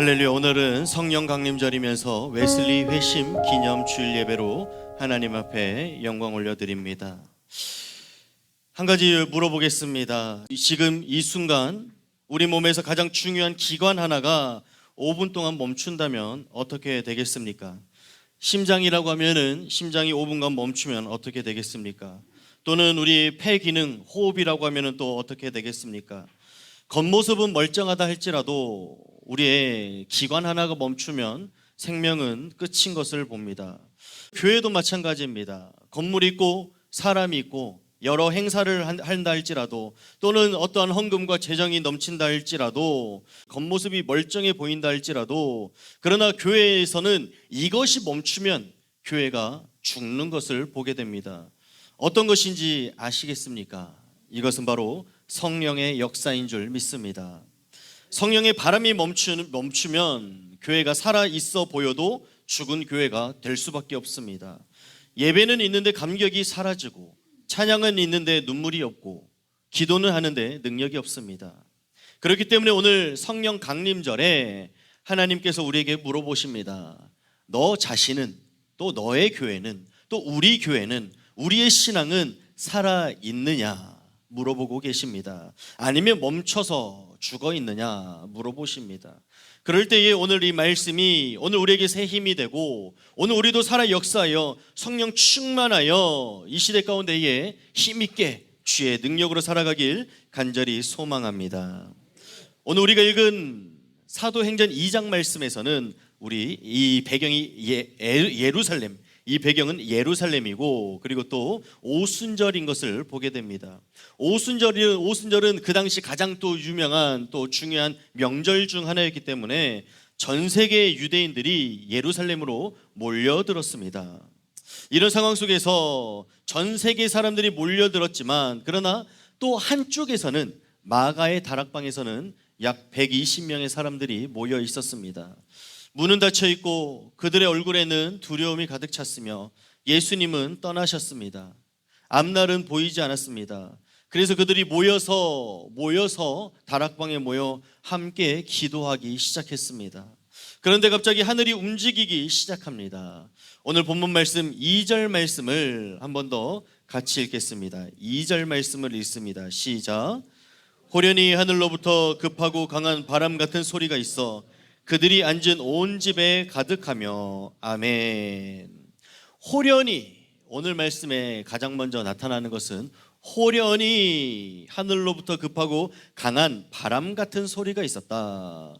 할렐루야. 오늘은 성령 강림절이면서 웨슬리 회심 기념 주일 예배로 하나님 앞에 영광 올려드립니다. 한 가지 물어보겠습니다. 지금 이 순간 우리 몸에서 가장 중요한 기관 하나가 5분 동안 멈춘다면 어떻게 되겠습니까? 심장이라고 하면은 심장이 5분간 멈추면 어떻게 되겠습니까? 또는 우리 폐 기능, 호흡이라고 하면은 또 어떻게 되겠습니까? 겉모습은 멀쩡하다 할지라도 우리의 기관 하나가 멈추면 생명은 끝인 것을 봅니다. 교회도 마찬가지입니다. 건물이 있고 사람이 있고 여러 행사를 한다 할지라도 또는 어떠한 헌금과 재정이 넘친다 할지라도 겉모습이 멀쩡해 보인다 할지라도 그러나 교회에서는 이것이 멈추면 교회가 죽는 것을 보게 됩니다. 어떤 것인지 아시겠습니까? 이것은 바로 성령의 역사인 줄 믿습니다. 성령의 바람이 멈추면 교회가 살아있어 보여도 죽은 교회가 될 수밖에 없습니다. 예배는 있는데 감격이 사라지고 찬양은 있는데 눈물이 없고 기도는 하는데 능력이 없습니다. 그렇기 때문에 오늘 성령 강림절에 하나님께서 우리에게 물어보십니다. 너 자신은, 또 너의 교회는, 또 우리 교회는, 우리의 신앙은 살아있느냐 물어보고 계십니다. 아니면 멈춰서 죽어 있느냐 물어보십니다. 그럴 때에 오늘 이 말씀이 오늘 우리에게 새 힘이 되고 오늘 우리도 살아 역사하여 성령 충만하여 이 시대 가운데에 힘있게 주의 능력으로 살아가길 간절히 소망합니다. 오늘 우리가 읽은 사도행전 2장 말씀에서는 우리 이 배경이 예루살렘, 이 배경은 예루살렘이고 그리고 또 오순절인 것을 보게 됩니다. 오순절은 그 당시 가장 또 유명한 또 중요한 명절 중 하나였기 때문에 전 세계 유대인들이 예루살렘으로 몰려들었습니다. 이런 상황 속에서 전 세계 사람들이 몰려들었지만 그러나 또 한쪽에서는 마가의 다락방에서는 약 120명의 사람들이 모여 있었습니다. 문은 닫혀 있고 그들의 얼굴에는 두려움이 가득 찼으며 예수님은 떠나셨습니다. 앞날은 보이지 않았습니다. 그래서 그들이 모여서 다락방에 모여 함께 기도하기 시작했습니다. 그런데 갑자기 하늘이 움직이기 시작합니다. 오늘 본문 말씀 2절 말씀을 한 번 더 같이 읽겠습니다. 2절 말씀을 읽습니다. 시작. 호련히 하늘로부터 급하고 강한 바람 같은 소리가 있어 그들이 앉은 온 집에 가득하며 아멘. 호련히, 오늘 말씀에 가장 먼저 나타나는 것은 호련히 하늘로부터 급하고 강한 바람 같은 소리가 있었다.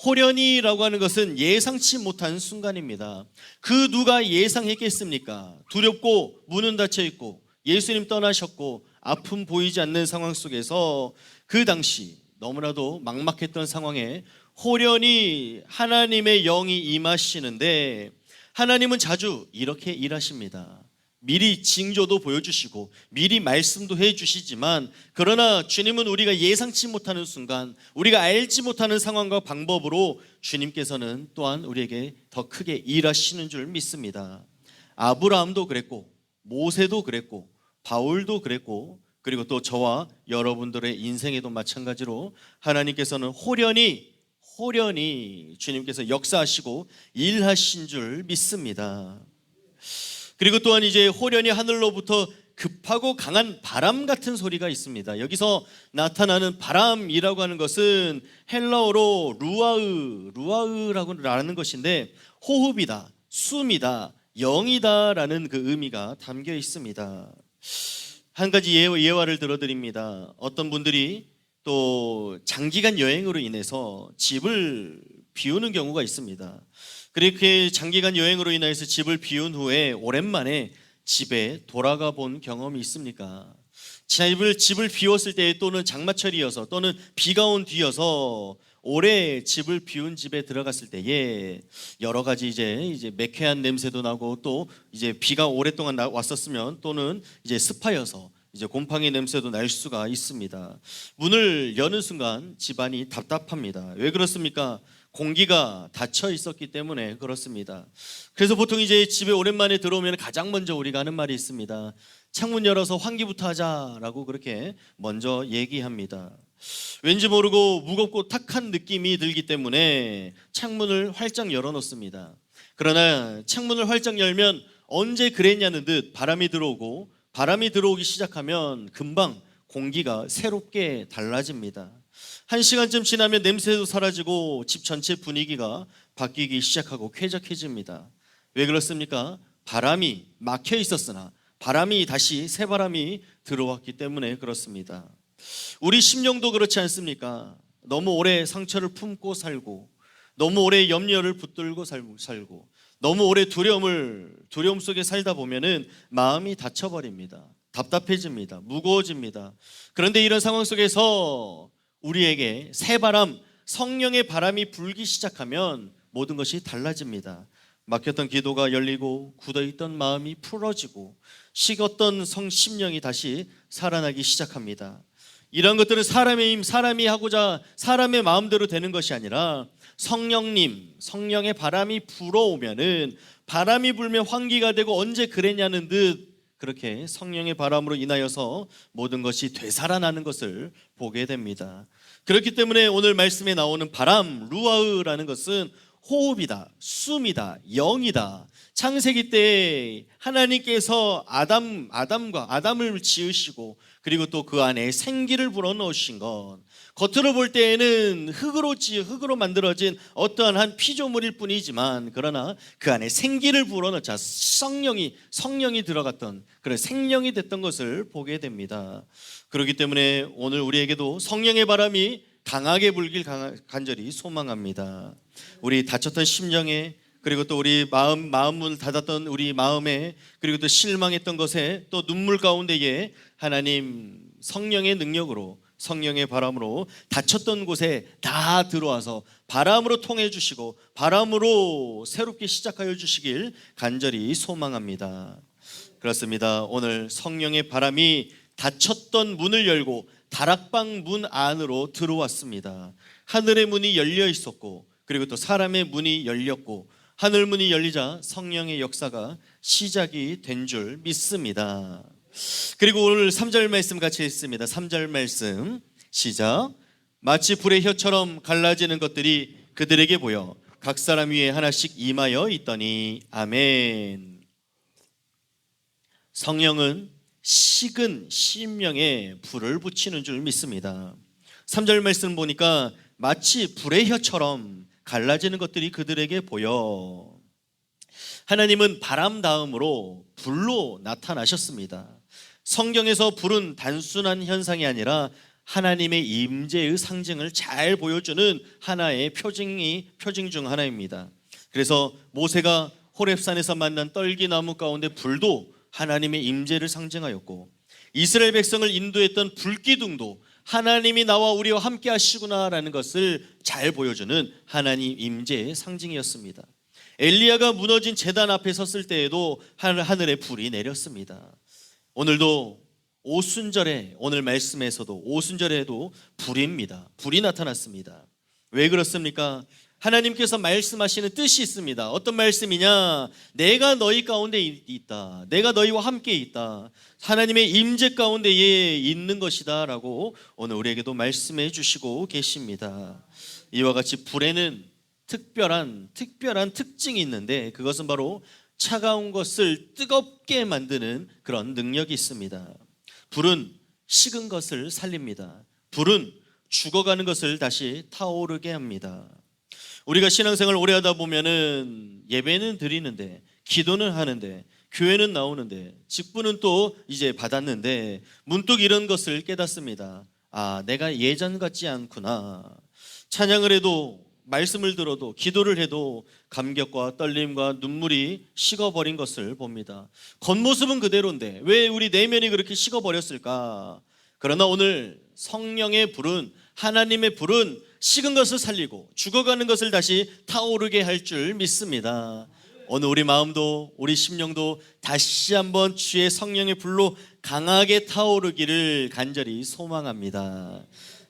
호련히라고 하는 것은 예상치 못한 순간입니다. 그 누가 예상했겠습니까? 두렵고 문은 닫혀 있고 예수님 떠나셨고 아픔 보이지 않는 상황 속에서 그 당시 너무나도 막막했던 상황에 호련히 하나님의 영이 임하시는데 하나님은 자주 이렇게 일하십니다. 미리 징조도 보여주시고 미리 말씀도 해주시지만 그러나 주님은 우리가 예상치 못하는 순간 우리가 알지 못하는 상황과 방법으로 주님께서는 또한 우리에게 더 크게 일하시는 줄 믿습니다. 아브라함도 그랬고 모세도 그랬고 바울도 그랬고 그리고 또 저와 여러분들의 인생에도 마찬가지로 하나님께서는 호련히 주님께서 역사하시고 일하신 줄 믿습니다. 그리고 또한 이제 호련히 하늘로부터 급하고 강한 바람 같은 소리가 있습니다. 여기서 나타나는 바람이라고 하는 것은 헬라어로 루아으라고 하는 것인데 호흡이다, 숨이다, 영이다라는 그 의미가 담겨 있습니다. 한 가지 예화를 들어드립니다. 어떤 분들이 또 장기간 여행으로 인해서 집을 비우는 경우가 있습니다. 그렇게 장기간 여행으로 인해서 집을 비운 후에 오랜만에 집에 돌아가 본 경험이 있습니까? 집을 비웠을 때 또는 장마철이어서 또는 비가 온 뒤여서 올해 집을 비운 집에 들어갔을 때에 여러 가지 이제 매캐한 냄새도 나고 또 이제 비가 오랫동안 왔었으면 또는 이제 습하여서 이제 곰팡이 냄새도 날 수가 있습니다. 문을 여는 순간 집안이 답답합니다. 왜 그렇습니까? 공기가 닫혀 있었기 때문에 그렇습니다. 그래서 보통 이제 집에 오랜만에 들어오면 가장 먼저 우리가 하는 말이 있습니다. 창문 열어서 환기부터 하자라고 그렇게 먼저 얘기합니다. 왠지 모르고 무겁고 탁한 느낌이 들기 때문에 창문을 활짝 열어놓습니다. 그러나 창문을 활짝 열면 언제 그랬냐는 듯 바람이 들어오고, 바람이 들어오기 시작하면 금방 공기가 새롭게 달라집니다. 1시간쯤 지나면 냄새도 사라지고 집 전체 분위기가 바뀌기 시작하고 쾌적해집니다. 왜 그렇습니까? 바람이 막혀 있었으나 바람이 다시 새바람이 들어왔기 때문에 그렇습니다. 우리 심령도 그렇지 않습니까? 너무 오래 상처를 품고 살고, 너무 오래 염려를 붙들고 살고, 너무 오래 두려움 속에 살다 보면은 마음이 닫혀버립니다. 답답해집니다. 무거워집니다. 그런데 이런 상황 속에서 우리에게 새바람, 성령의 바람이 불기 시작하면 모든 것이 달라집니다. 막혔던 기도가 열리고, 굳어있던 마음이 풀어지고, 식었던 심령이 다시 살아나기 시작합니다. 이런 것들은 사람의 힘, 사람이 하고자 사람의 마음대로 되는 것이 아니라 성령님, 성령의 바람이 불어오면은, 바람이 불면 환기가 되고 언제 그랬냐는 듯 그렇게 성령의 바람으로 인하여서 모든 것이 되살아나는 것을 보게 됩니다. 그렇기 때문에 오늘 말씀에 나오는 바람, 루아흐라는 것은 호흡이다, 숨이다, 영이다. 창세기 때 하나님께서 아담을 지으시고, 그리고 또 그 안에 생기를 불어넣으신 것, 겉으로 볼 때에는 흙으로 만들어진 어떠한 한 피조물일 뿐이지만, 그러나 그 안에 생기를 불어넣자 성령이 들어갔던 그런 생명이 됐던 것을 보게 됩니다. 그렇기 때문에 오늘 우리에게도 성령의 바람이 강하게 불길 간절히 소망합니다. 우리 다쳤던 심령에, 그리고 또 우리 마음을 닫았던 우리 마음에, 그리고 또 실망했던 것에, 또 눈물 가운데에 하나님 성령의 능력으로, 성령의 바람으로 닫혔던 곳에 다 들어와서 바람으로 통해 주시고, 바람으로 새롭게 시작하여 주시길 간절히 소망합니다. 그렇습니다. 오늘 성령의 바람이 닫혔던 문을 열고 다락방 문 안으로 들어왔습니다. 하늘의 문이 열려 있었고, 그리고 또 사람의 문이 열렸고, 하늘 문이 열리자 성령의 역사가 시작이 된 줄 믿습니다. 그리고 오늘 3절 말씀 같이 읽습니다. 3절 말씀 시작. 마치 불의 혀처럼 갈라지는 것들이 그들에게 보여 각 사람 위에 하나씩 임하여 있더니. 아멘. 성령은 식은 심령에 불을 붙이는 줄 믿습니다. 3절 말씀 보니까 마치 불의 혀처럼 갈라지는 것들이 그들에게 보여. 하나님은 바람 다음으로 불로 나타나셨습니다. 성경에서 불은 단순한 현상이 아니라 하나님의 임재의 상징을 잘 보여주는 하나의 표징 중 하나입니다. 그래서 모세가 호렙산에서 만난 떨기나무 가운데 불도 하나님의 임재를 상징하였고, 이스라엘 백성을 인도했던 불기둥도 하나님이 나와 우리와 함께 하시구나라는 것을 잘 보여주는 하나님 임재의 상징이었습니다. 엘리야가 무너진 제단 앞에 섰을 때에도 하늘에 불이 내렸습니다. 오늘도 오순절에, 오늘 말씀에서도 오순절에도 불입니다. 불이 나타났습니다. 왜 그렇습니까? 하나님께서 말씀하시는 뜻이 있습니다. 어떤 말씀이냐? 내가 너희 가운데 있다. 내가 너희와 함께 있다. 하나님의 임재 가운데에 있는 것이다 라고 오늘 우리에게도 말씀해 주시고 계십니다. 이와 같이 불에는 특별한 특징이 있는데, 그것은 바로 차가운 것을 뜨겁게 만드는 그런 능력이 있습니다. 불은 식은 것을 살립니다. 불은 죽어가는 것을 다시 타오르게 합니다. 우리가 신앙생활 오래 하다 보면은 예배는 드리는데, 기도는 하는데, 교회는 나오는데, 직분은 또 이제 받았는데, 문득 이런 것을 깨닫습니다. 아, 내가 예전 같지 않구나. 찬양을 해도, 말씀을 들어도, 기도를 해도 감격과 떨림과 눈물이 식어버린 것을 봅니다. 겉모습은 그대로인데 왜 우리 내면이 그렇게 식어버렸을까? 그러나 오늘 성령의 불은, 하나님의 불은 식은 것을 살리고 죽어가는 것을 다시 타오르게 할 줄 믿습니다. 오늘 우리 마음도, 우리 심령도 다시 한번 주의 성령의 불로 강하게 타오르기를 간절히 소망합니다.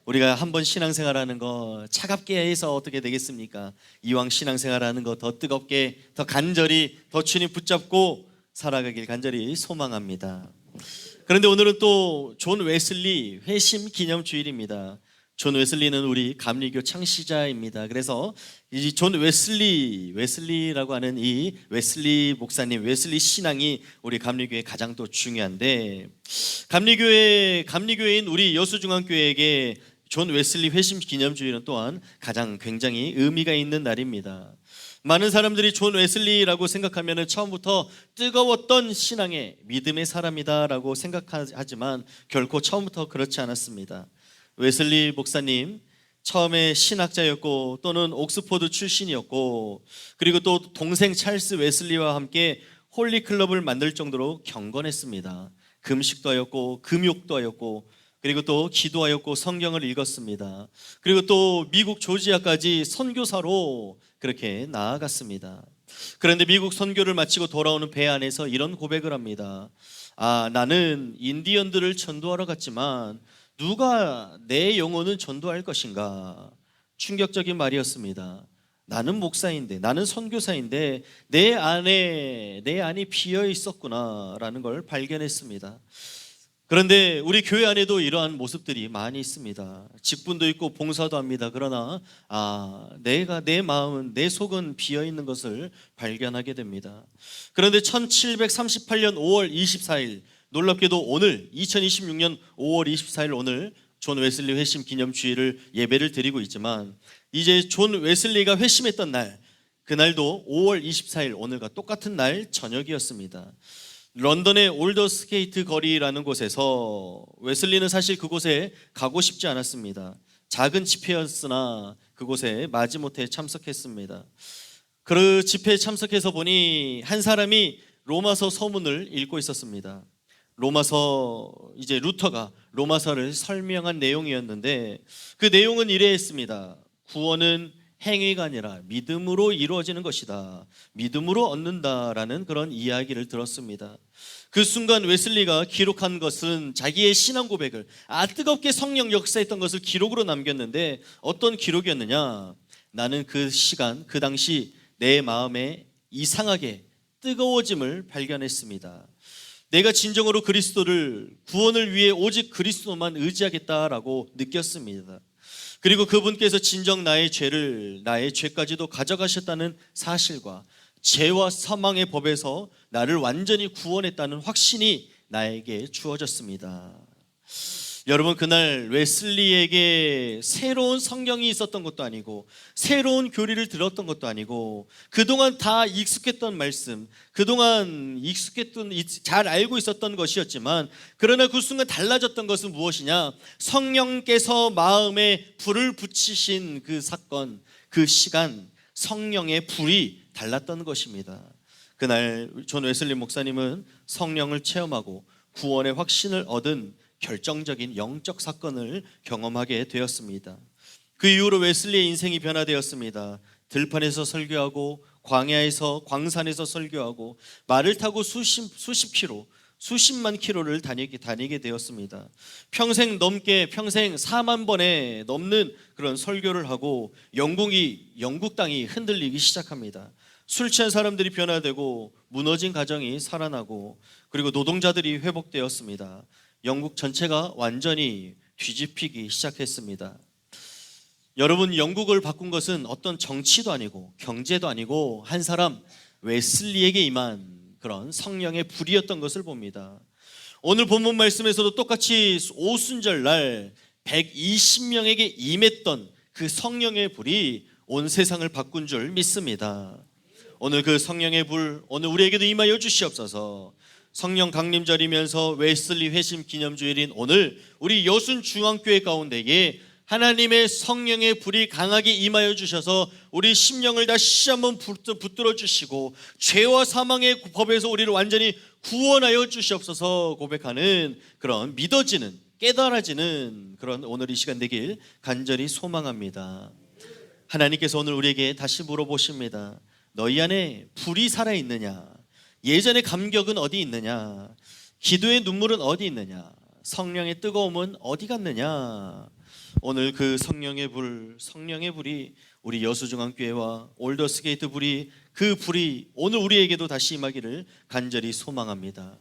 우리가 한번 신앙생활하는 거 차갑게 해서 어떻게 되겠습니까? 이왕 신앙생활하는 거 더 뜨겁게, 더 간절히, 더 주님 붙잡고 살아가길 간절히 소망합니다. 그런데 오늘은 또 존 웨슬리 회심 기념 주일입니다. 존 웨슬리는 우리 감리교 창시자입니다. 그래서 이 존 웨슬리라고 하는 이 웨슬리 목사님, 웨슬리 신앙이 우리 감리교에 가장 또 중요한데, 감리교회인 우리 여수중앙교회에게 존 웨슬리 회심 기념주일은 또한 가장 굉장히 의미가 있는 날입니다. 많은 사람들이 존 웨슬리라고 생각하면 처음부터 뜨거웠던 신앙의 믿음의 사람이다라고 생각하지만 결코 처음부터 그렇지 않았습니다. 웨슬리 목사님 처음에 신학자였고 또는 옥스포드 출신이었고, 그리고 또 동생 찰스 웨슬리와 함께 홀리클럽을 만들 정도로 경건했습니다. 금식도 하였고 금욕도 하였고, 그리고 또 기도하였고 성경을 읽었습니다. 그리고 또 미국 조지아까지 선교사로 그렇게 나아갔습니다. 그런데 미국 선교를 마치고 돌아오는 배 안에서 이런 고백을 합니다. 나는 인디언들을 전도하러 갔지만 누가 내 영혼을 전도할 것인가? 충격적인 말이었습니다. 나는 목사인데, 나는 선교사인데 내 안이 비어 있었구나라는 걸 발견했습니다. 그런데 우리 교회 안에도 이러한 모습들이 많이 있습니다. 직분도 있고 봉사도 합니다. 그러나 내 마음은, 내 속은 비어 있는 것을 발견하게 됩니다. 그런데 1738년 5월 24일, 놀랍게도 오늘 2026년 5월 24일 오늘 존 웨슬리 회심 기념주일을 예배를 드리고 있지만, 이제 존 웨슬리가 회심했던 날, 그날도 5월 24일 오늘과 똑같은 날 저녁이었습니다. 런던의 올더스게이트 거리라는 곳에서 웨슬리는 사실 그곳에 가고 싶지 않았습니다. 작은 집회였으나 그곳에 마지못해 참석했습니다. 그 집회에 참석해서 보니 한 사람이 로마서 서문을 읽고 있었습니다. 루터가 로마서를 설명한 내용이었는데, 그 내용은 이래했습니다. 구원은 행위가 아니라 믿음으로 이루어지는 것이다. 믿음으로 얻는다라는 그런 이야기를 들었습니다. 그 순간 웨슬리가 기록한 것은 자기의 신앙 고백을, 뜨겁게 성령 역사했던 것을 기록으로 남겼는데, 어떤 기록이었느냐? 나는 그 시간, 그 당시 내 마음에 이상하게 뜨거워짐을 발견했습니다. 내가 진정으로 그리스도를, 구원을 위해 오직 그리스도만 의지하겠다라고 느꼈습니다. 그리고 그분께서 진정 나의 죄까지도 가져가셨다는 사실과 죄와 사망의 법에서 나를 완전히 구원했다는 확신이 나에게 주어졌습니다. 여러분, 그날 웨슬리에게 새로운 성경이 있었던 것도 아니고 새로운 교리를 들었던 것도 아니고, 그동안 다 익숙했던 말씀, 그동안 잘 알고 있었던 것이었지만, 그러나 그 순간 달라졌던 것은 무엇이냐? 성령께서 마음에 불을 붙이신 그 사건, 그 시간, 성령의 불이 달랐던 것입니다. 그날 존 웨슬리 목사님은 성령을 체험하고 구원의 확신을 얻은 결정적인 영적 사건을 경험하게 되었습니다. 그 이후로 웨슬리의 인생이 변화되었습니다. 들판에서 설교하고 광산에서 설교하고 말을 타고 수십만 킬로를 다니게 되었습니다. 평생 4만 번에 넘는 그런 설교를 하고 영국 땅이 흔들리기 시작합니다. 술 취한 사람들이 변화되고 무너진 가정이 살아나고, 그리고 노동자들이 회복되었습니다. 영국 전체가 완전히 뒤집히기 시작했습니다. 여러분, 영국을 바꾼 것은 어떤 정치도 아니고 경제도 아니고 한 사람 웨슬리에게 임한 그런 성령의 불이었던 것을 봅니다. 오늘 본문 말씀에서도 똑같이 오순절날 120명에게 임했던 그 성령의 불이 온 세상을 바꾼 줄 믿습니다. 오늘 그 성령의 불, 오늘 우리에게도 임하여 주시옵소서. 성령 강림절이면서 웨슬리 회심 기념주일인 오늘 우리 여순중앙교회 가운데에 하나님의 성령의 불이 강하게 임하여 주셔서 우리 심령을 다시 한번 붙들어 주시고 죄와 사망의 법에서 우리를 완전히 구원하여 주시옵소서 고백하는 그런 믿어지는, 깨달아지는 그런 오늘 이 시간 되길 간절히 소망합니다. 하나님께서 오늘 우리에게 다시 물어보십니다. 너희 안에 불이 살아있느냐? 예전의 감격은 어디 있느냐? 기도의 눈물은 어디 있느냐? 성령의 뜨거움은 어디 갔느냐? 오늘 그 성령의 불이 우리 여수중앙교회와 올더스게이트 그 불이 오늘 우리에게도 다시 임하기를 간절히 소망합니다.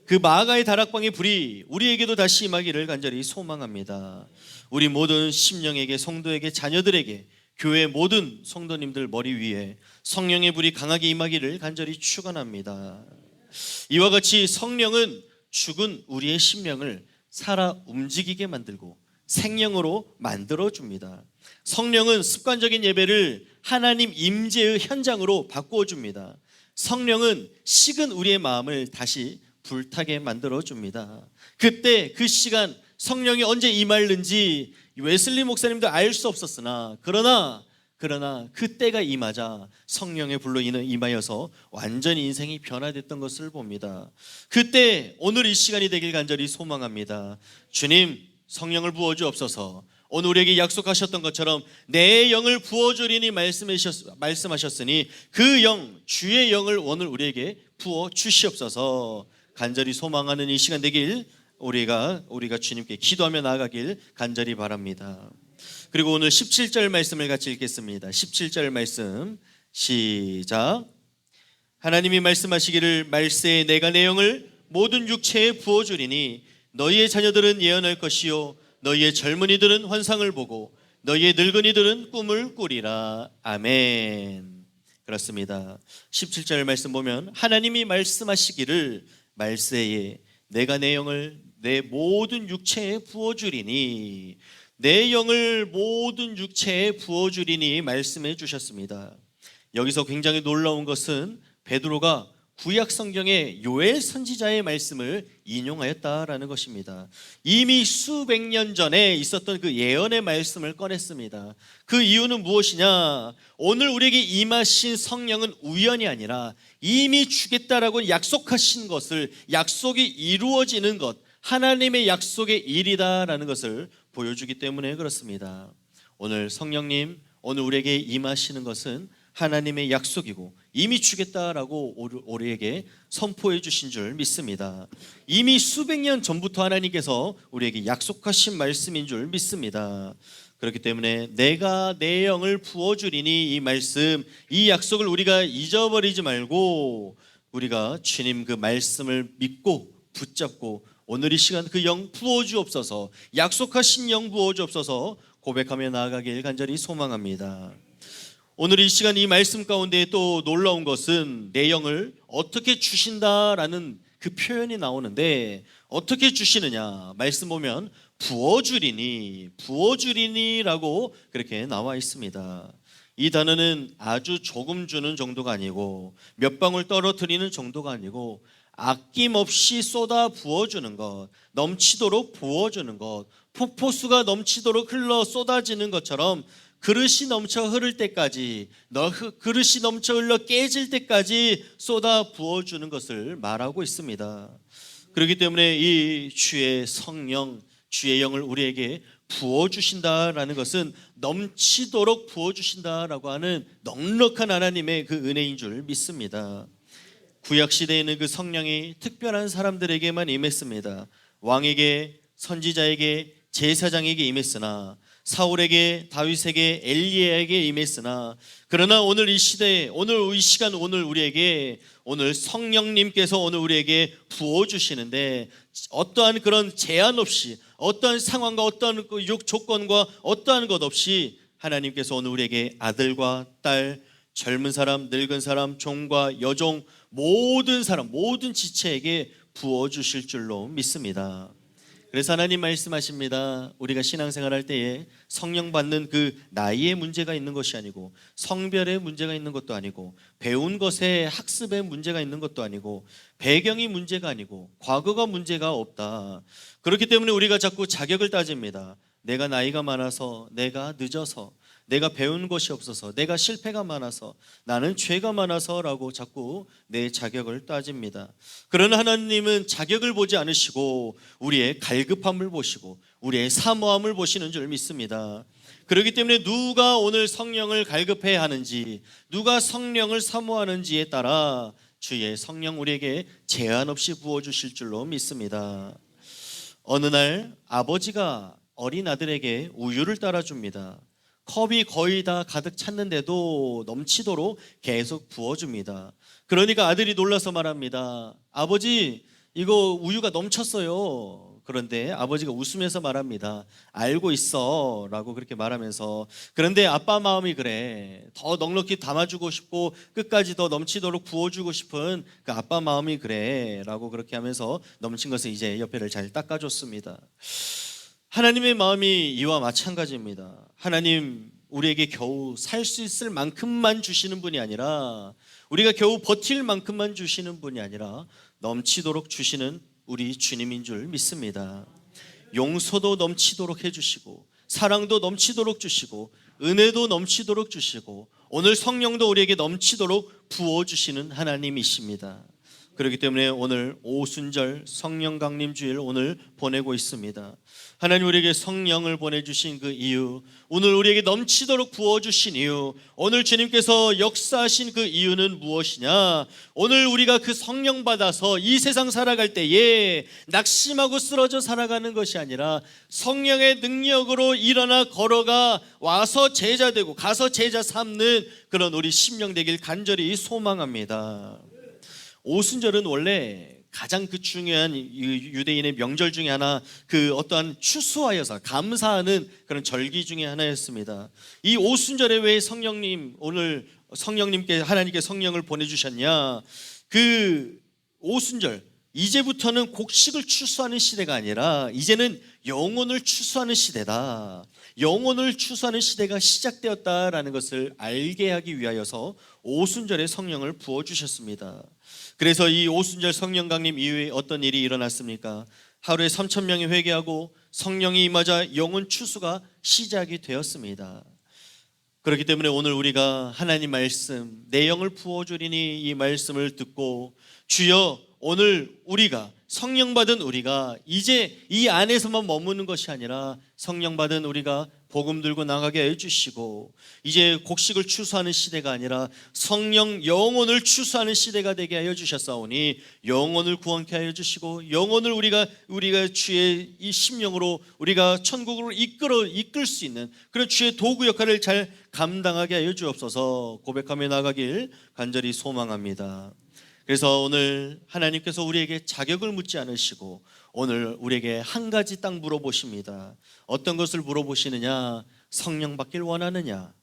그 마가의 다락방의 불이 우리에게도 다시 임하기를 간절히 소망합니다. 우리 모든 심령에게, 성도에게, 자녀들에게, 교회 모든 성도님들 머리 위에 성령의 불이 강하게 임하기를 간절히 축원합니다. 이와 같이 성령은 죽은 우리의 심령을 살아 움직이게 만들고 생명으로 만들어줍니다. 성령은 습관적인 예배를 하나님 임재의 현장으로 바꾸어줍니다. 성령은 식은 우리의 마음을 다시 불타게 만들어줍니다. 그때 그 시간 성령이 언제 임하는지 웨슬리 목사님도 알 수 없었으나 그러나 그때가 임하자 성령의 불로 임하여서 완전히 인생이 변화됐던 것을 봅니다. 그때 오늘 이 시간이 되길 간절히 소망합니다. 주님, 성령을 부어주옵소서. 오늘 우리에게 약속하셨던 것처럼 내 영을 부어주리니 말씀하셨으니 그 영, 주의 영을 오늘 우리에게 부어주시옵소서. 간절히 소망하는 이 시간 되길 우리가 주님께 기도하며 나아가길 간절히 바랍니다. 그리고 오늘 17절 말씀을 같이 읽겠습니다. 17절 말씀 시작. 하나님이 말씀하시기를 말세에 내가 내 영을 모든 육체에 부어주리니 너희의 자녀들은 예언할 것이요 너희의 젊은이들은 환상을 보고 너희의 늙은이들은 꿈을 꾸리라. 아멘. 그렇습니다. 17절 말씀 보면 하나님이 말씀하시기를 말세에 내가 내 영을 내 모든 육체에 부어주리니, 내 영을 모든 육체에 부어주리니 말씀해 주셨습니다. 여기서 굉장히 놀라운 것은 베드로가 구약 성경의 요엘 선지자의 말씀을 인용하였다라는 것입니다. 이미 수백 년 전에 있었던 그 예언의 말씀을 꺼냈습니다. 그 이유는 무엇이냐? 오늘 우리에게 임하신 성령은 우연이 아니라 이미 주겠다라고 약속하신 것을, 약속이 이루어지는 것, 하나님의 약속의 일이다라는 것을 보여주기 때문에 그렇습니다. 오늘 성령님, 오늘 우리에게 임하시는 것은 하나님의 약속이고 이미 주겠다라고 우리에게 선포해 주신 줄 믿습니다. 이미 수백 년 전부터 하나님께서 우리에게 약속하신 말씀인 줄 믿습니다. 그렇기 때문에 내가 내 영을 부어주리니, 이 말씀, 이 약속을 우리가 잊어버리지 말고 우리가 주님 그 말씀을 믿고 붙잡고 오늘 이 시간 그 영 부어주옵소서, 약속하신 영 부어주옵소서 고백하며 나아가길 간절히 소망합니다. 오늘 이 시간 이 말씀 가운데 또 놀라운 것은 내 영을 어떻게 주신다라는 그 표현이 나오는데, 어떻게 주시느냐? 말씀 보면 부어주리니라고 그렇게 나와 있습니다. 이 단어는 아주 조금 주는 정도가 아니고 몇 방울 떨어뜨리는 정도가 아니고 아낌없이 쏟아 부어주는 것, 넘치도록 부어주는 것, 폭포수가 넘치도록 흘러 쏟아지는 것처럼 그릇이 넘쳐 흐를 때까지, 그릇이 넘쳐 흘러 깨질 때까지 쏟아 부어주는 것을 말하고 있습니다. 그렇기 때문에 이 주의 성령, 주의 영을 우리에게 부어주신다라는 것은 넘치도록 부어주신다라고 하는 넉넉한 하나님의 그 은혜인 줄 믿습니다. 구약시대에는 그 성령이 특별한 사람들에게만 임했습니다. 왕에게, 선지자에게, 제사장에게 임했으나, 사울에게, 다윗에게, 엘리야에게 임했으나, 그러나 오늘 이 시대에, 오늘 이 시간, 오늘 우리에게, 오늘 성령님께서 오늘 우리에게 부어주시는데, 어떠한 그런 제한 없이, 어떠한 상황과 어떠한 그 조건과 어떠한 것 없이 하나님께서 오늘 우리에게 아들과 딸, 젊은 사람, 늙은 사람, 종과 여종, 모든 사람, 모든 지체에게 부어주실 줄로 믿습니다. 그래서 하나님 말씀하십니다. 우리가 신앙생활 할 때에 성령 받는 그 나이에 문제가 있는 것이 아니고, 성별에 문제가 있는 것도 아니고, 배운 것에 학습에 문제가 있는 것도 아니고, 배경이 문제가 아니고, 과거가 문제가 없다. 그렇기 때문에 우리가 자꾸 자격을 따집니다. 내가 나이가 많아서, 내가 늦어서, 내가 배운 것이 없어서, 내가 실패가 많아서, 나는 죄가 많아서라고 자꾸 내 자격을 따집니다. 그러나 하나님은 자격을 보지 않으시고 우리의 갈급함을 보시고 우리의 사모함을 보시는 줄 믿습니다. 그렇기 때문에 누가 오늘 성령을 갈급해야 하는지, 누가 성령을 사모하는지에 따라 주의 성령 우리에게 제한 없이 부어주실 줄로 믿습니다. 어느 날 아버지가 어린 아들에게 우유를 따라줍니다. 컵이 거의 다 가득 찼는데도 넘치도록 계속 부어줍니다. 그러니까 아들이 놀라서 말합니다. 아버지, 이거 우유가 넘쳤어요. 그런데 아버지가 웃으면서 말합니다. 알고 있어 라고 그렇게 말하면서, 그런데 아빠 마음이 그래. 더 넉넉히 담아주고 싶고 끝까지 더 넘치도록 부어주고 싶은 그 아빠 마음이 그래 라고 그렇게 하면서 넘친 것을 이제 옆에를 잘 닦아줬습니다. 하나님의 마음이 이와 마찬가지입니다. 하나님 우리에게 겨우 살 수 있을 만큼만 주시는 분이 아니라, 우리가 겨우 버틸 만큼만 주시는 분이 아니라 넘치도록 주시는 우리 주님인 줄 믿습니다. 용서도 넘치도록 해주시고, 사랑도 넘치도록 주시고, 은혜도 넘치도록 주시고, 오늘 성령도 우리에게 넘치도록 부어주시는 하나님이십니다. 그렇기 때문에 오늘 오순절 성령 강림 주일 오늘 보내고 있습니다. 하나님 우리에게 성령을 보내주신 그 이유, 오늘 우리에게 넘치도록 부어주신 이유, 오늘 주님께서 역사하신 그 이유는 무엇이냐? 오늘 우리가 그 성령 받아서 이 세상 살아갈 때에 낙심하고 쓰러져 살아가는 것이 아니라 성령의 능력으로 일어나 걸어가 와서 제자 되고 가서 제자 삼는 그런 우리 심령 되길 간절히 소망합니다. 오순절은 원래 가장 그 중요한 유대인의 명절 중에 하나, 그 어떠한 추수하여서 감사하는 그런 절기 중에 하나였습니다. 이 오순절에 왜 성령님, 오늘 성령님께 하나님께 성령을 보내주셨냐? 그 오순절, 이제부터는 곡식을 추수하는 시대가 아니라 이제는 영혼을 추수하는 시대다. 영혼을 추수하는 시대가 시작되었다라는 것을 알게 하기 위하여서 오순절에 성령을 부어주셨습니다. 그래서 이 오순절 성령 강림 이후에 어떤 일이 일어났습니까? 하루에 3,000명이 회개하고 성령이 임하자 영혼 추수가 시작이 되었습니다. 그렇기 때문에 오늘 우리가 하나님 말씀, 내 영을 부어주리니 이 말씀을 듣고, 주여 오늘 우리가 성령 받은 우리가 이제 이 안에서만 머무는 것이 아니라 성령 받은 우리가 복음 들고 나가게 해주시고, 이제 곡식을 추수하는 시대가 아니라 성령 영혼을 추수하는 시대가 되게 하여 주셨사오니, 영혼을 구원케 하여 주시고, 영혼을 우리가 주의 이 심령으로 우리가 천국으로 이끌 수 있는 그런 주의 도구 역할을 잘 감당하게 하여 주옵소서 고백하며 나가길 간절히 소망합니다. 그래서 오늘 하나님께서 우리에게 자격을 묻지 않으시고 오늘 우리에게 한 가지 딱 물어보십니다. 어떤 것을 물어보시느냐? 성령 받길 원하느냐?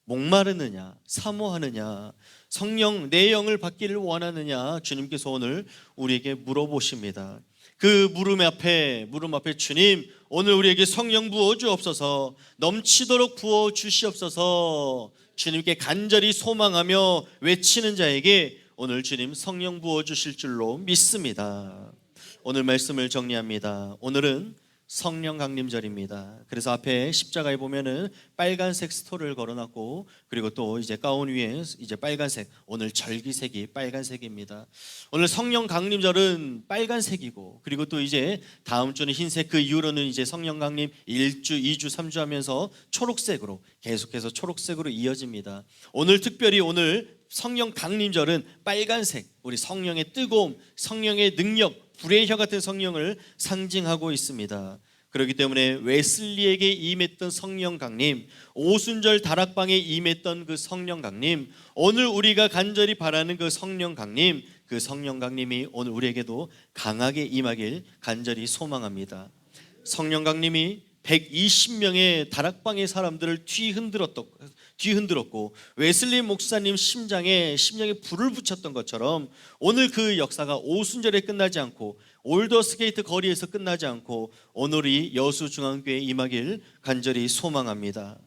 목마르느냐? 사모하느냐? 성령 내 영을 받기를 원하느냐? 주님께서 오늘 우리에게 물어보십니다. 그 물음 앞에 주님 오늘 우리에게 성령 부어 주옵소서, 넘치도록 부어 주시옵소서 주님께 간절히 소망하며 외치는 자에게 오늘 주님 성령 부어 주실 줄로 믿습니다. 오늘 말씀을 정리합니다. 오늘은 성령 강림절입니다. 그래서 앞에 십자가에 보면은 빨간색 스토를 걸어놨고, 그리고 또 이제 가운 위에 이제 빨간색, 오늘 절기색이 빨간색입니다. 오늘 성령 강림절은 빨간색이고, 그리고 또 이제 다음 주는 흰색, 그 이후로는 이제 성령 강림 1주, 2주, 3주 하면서 초록색으로 계속해서 초록색으로 이어집니다. 오늘 특별히 오늘 성령 강림절은 빨간색, 우리 성령의 뜨거움, 성령의 능력, 불의 혀 같은 성령을 상징하고 있습니다. 그렇기 때문에 웨슬리에게 임했던 성령 강림, 오순절 다락방에 임했던 그 성령 강림, 오늘 우리가 간절히 바라는 그 성령 강림, 그 성령 강림이 오늘 우리에게도 강하게 임하길 간절히 소망합니다. 성령 강림이 120명의 다락방의 사람들을 뒤흔들었고 웨슬리 목사님 심령에 불을 붙였던 것처럼 오늘 그 역사가 오순절에 끝나지 않고 올더스게이트 거리에서 끝나지 않고 오늘이 여수중앙교회에 임하길 간절히 소망합니다.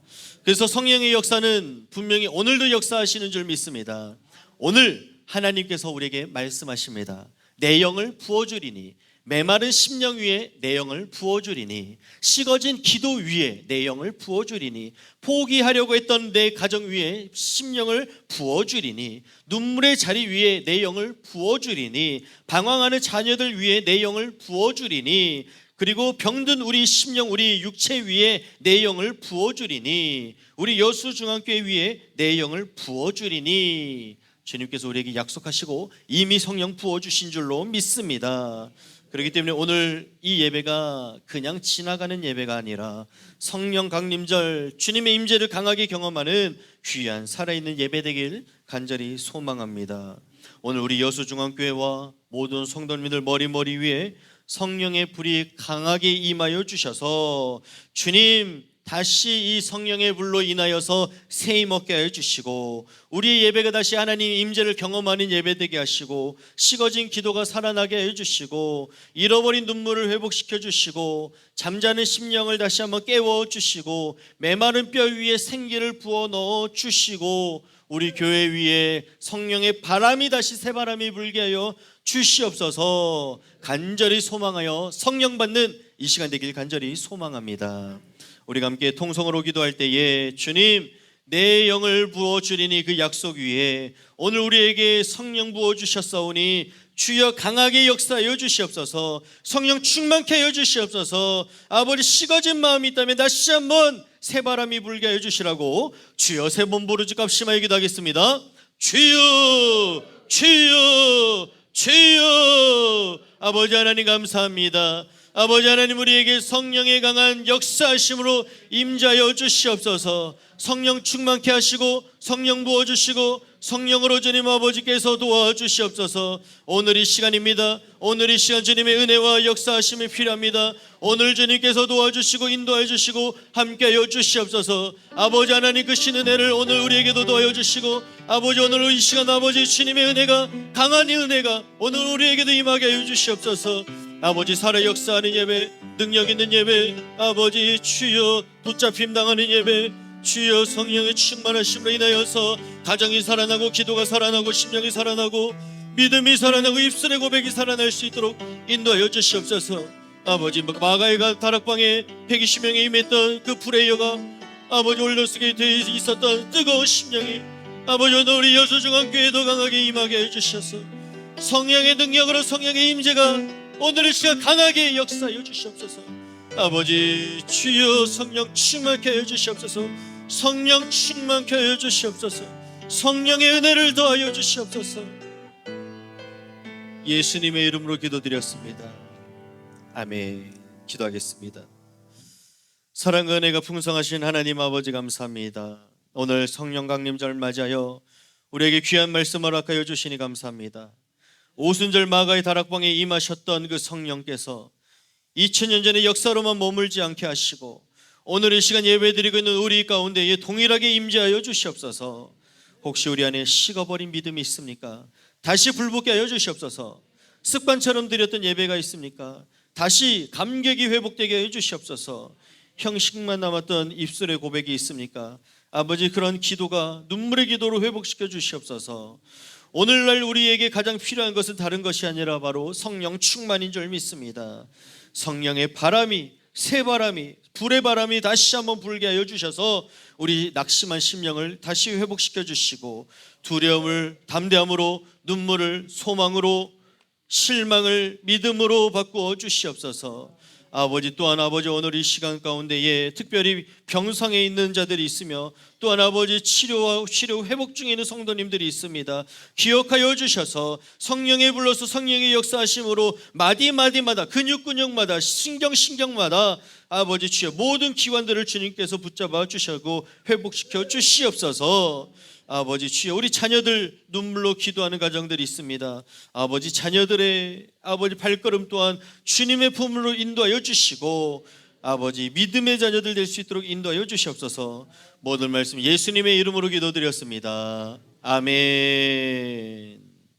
그래서 성령의 역사는 분명히 오늘도 역사하시는 줄 믿습니다. 오늘 하나님께서 우리에게 말씀하십니다. 내 영을 부어주리니, 메마른 심령 위에 내 영을 부어주리니, 식어진 기도 위에 내 영을 부어주리니, 포기하려고 했던 내 가정 위에 심령을 부어주리니, 눈물의 자리 위에 내 영을 부어주리니, 방황하는 자녀들 위에 내 영을 부어주리니, 그리고 병든 우리 심령, 우리 육체 위에 내 영을 부어주리니, 우리 여수중앙교회 위에 내 영을 부어주리니, 주님께서 우리에게 약속하시고 이미 성령 부어주신 줄로 믿습니다. 그렇기 때문에 오늘 이 예배가 그냥 지나가는 예배가 아니라 성령 강림절 주님의 임재를 강하게 경험하는 귀한 살아있는 예배 되길 간절히 소망합니다. 오늘 우리 여수중앙교회와 모든 성도님들 머리 위에 성령의 불이 강하게 임하여 주셔서 주님 다시 이 성령의 불로 인하여서 세임 얻게 하여 주시고 우리의 예배가 다시 하나님 임재를 경험하는 예배되게 하시고 식어진 기도가 살아나게 해 주시고 잃어버린 눈물을 회복시켜 주시고 잠자는 심령을 다시 한번 깨워 주시고 메마른 뼈 위에 생기를 부어 넣어 주시고 우리 교회 위에 성령의 바람이 다시 새바람이 불게 하여 주시옵소서. 간절히 소망하여 성령 받는 이 시간 되길 간절히 소망합니다. 우리가 함께 통성으로 기도할 때에 주님 내 영을 부어주리니 그 약속 위에 오늘 우리에게 성령 부어주셨사오니 주여 강하게 역사하여 주시옵소서. 성령 충만케 하여 주시옵소서. 아버지 식어진 마음이 있다면 다시 한번 새바람이 불게 하여 주시라고 주여 세 번 부르짖 값심하여 기도하겠습니다. 주여 주여 주여. 아버지 하나님 감사합니다. 아버지 하나님 우리에게 성령의 강한 역사하심으로 임자여 주시옵소서. 성령 충만케 하시고 성령 부어주시고 성령으로 주님 아버지께서 도와주시옵소서. 오늘 이 시간입니다. 오늘 이 시간 주님의 은혜와 역사하심이 필요합니다. 오늘 주님께서 도와주시고 인도해 주시고 함께하여 주시옵소서. 아버지 하나님 그 신 은혜를 오늘 우리에게도 도와여 주시고 아버지 오늘 이 시간 아버지 주님의 은혜가 강한 이 은혜가 오늘 우리에게도 임하게 하여 주시옵소서. 아버지 살아 역사하는 예배 능력 있는 예배 아버지 주여 붙잡힘 당하는 예배 주여 성령의 충만하심으로 인하여서 가정이 살아나고 기도가 살아나고 심령이 살아나고 믿음이 살아나고 입술의 고백이 살아날 수 있도록 인도하여 주시옵소서. 아버지 마가의가 다락방에 120명에 임했던 그 불의 여가 아버지 올려쓰게 되어 있었던 뜨거운 심령이 아버지 오늘 우리 여수중앙교회도 강하게 임하게 해주셔서 성령의 능력으로 성령의 임재가 오늘 이 시간 강하게 역사하여 주시옵소서. 아버지 주여 성령 충만케 하여 주시옵소서. 성령 충만케 하여 주시옵소서. 성령의 은혜를 더하여 주시옵소서. 예수님의 이름으로 기도드렸습니다. 아멘. 기도하겠습니다. 사랑과 은혜가 풍성하신 하나님 아버지 감사합니다. 오늘 성령 강림절 맞이하여 우리에게 귀한 말씀을 허락하여 주시니 감사합니다. 오순절 마가의 다락방에 임하셨던 그 성령께서 2000년 전의 역사로만 머물지 않게 하시고 오늘 이 시간 예배드리고 있는 우리 가운데에 동일하게 임재하여 주시옵소서. 혹시 우리 안에 식어버린 믿음이 있습니까? 다시 불붙게 하여 주시옵소서. 습관처럼 드렸던 예배가 있습니까? 다시 감격이 회복되게 하여 주시옵소서. 형식만 남았던 입술의 고백이 있습니까? 아버지 그런 기도가 눈물의 기도로 회복시켜 주시옵소서. 오늘날 우리에게 가장 필요한 것은 다른 것이 아니라 바로 성령 충만인 줄 믿습니다. 성령의 바람이 새바람이 불의 바람이 다시 한번 불게 하여 주셔서 우리 낙심한 심령을 다시 회복시켜 주시고 두려움을 담대함으로 눈물을 소망으로 실망을 믿음으로 바꾸어 주시옵소서. 아버지 또한 아버지 오늘 이 시간 가운데에 특별히 병상에 있는 자들이 있으며 또한 아버지 치료 회복 중에 있는 성도님들이 있습니다. 기억하여 주셔서 성령에 불러서 성령의 역사하심으로 마디마디마다 근육마다 신경마다 아버지 주여 모든 기관들을 주님께서 붙잡아 주시고 회복시켜 주시옵소서. 아버지 주여 우리 자녀들 눈물로 기도하는 가정들이 있습니다. 아버지 자녀들의 아버지 발걸음 또한 주님의 품으로 인도하여 주시고 아버지 믿음의 자녀들 될 수 있도록 인도하여 주시옵소서. 모든 말씀 예수님의 이름으로 기도드렸습니다. 아멘.